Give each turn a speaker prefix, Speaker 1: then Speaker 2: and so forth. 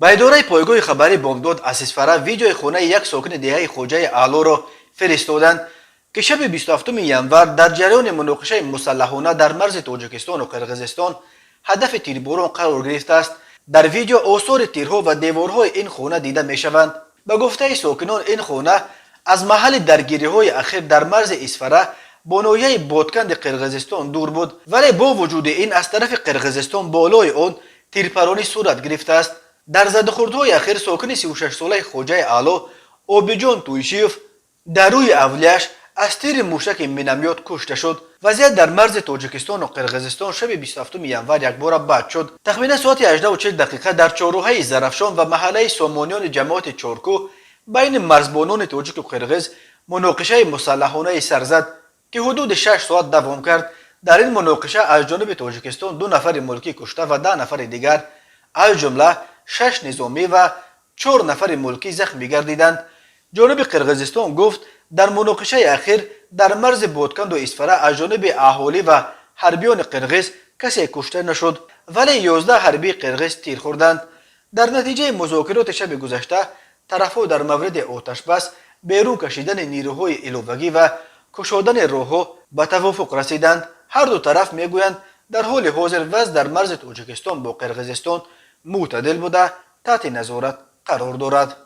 Speaker 1: با اداره پایگاه خبری بامداد از اسفره ویدیوی خانه یک ساکن دهه خوجه آلو را فرستادند که شب 27 ینور در جریان مناقشه مسلحانه در مرز تاجیکستان و قرقیزستان هدف تیرباران قرار گرفته است. در ویدیو آثار تیرها و دیوارهای این خانه دیده می شوند. به گفته ساکنان این خانه از محل درگیری های اخیر در مرز اسفره با ناحیه بادکند قرقیزستان دور بود، ولی با وجود این از طرف قرقیزستان بالای آن تیرپرانی صورت گرفته است. در زدخوردهای اخیر ساکن 36 ساله خوجه آلو آبیجان تویشیف در روی اولیش از تیر موشک مینامیات کشته شد. وضعیت در مرز تاجیکستان و قرقیزستان شب 27 ینور یک بار بد شد. تخمین ساعت 18:40 در چهارراهه زرافشان و محله سامانیان جماعت چارکو بین مرزبانان تاجیک و قرقیز مناقشه مسلحانه سر زد که حدود 6 ساعت دوام کرد. در این مناقشه از جانب تاجیکستان 2 نفر ملکی کشته و 10 نفر دیگر از جمله 6 نظامی و 4 نفر ملکی زخمی گردیدند. جانب قرقیزستان گفت در مناقشه اخیر در مرز بادکند و اسفره از جانب اهالی و حربیان قرقیز کسی کشته نشد، ولی 11 حربی قرقیز تیر خوردند. در نتیجه مذاکرات شب گذشته طرفها در مورد آتش بس، بیرون کشیدن نیروهای علاوگی و کشادن راهها به توافق رسیدند. هر دو طرف میگویند در حال حاضر وضع در مرز تاجیکستان با قرقیزستان معتدل بوده تحت نظارت قرار دارد.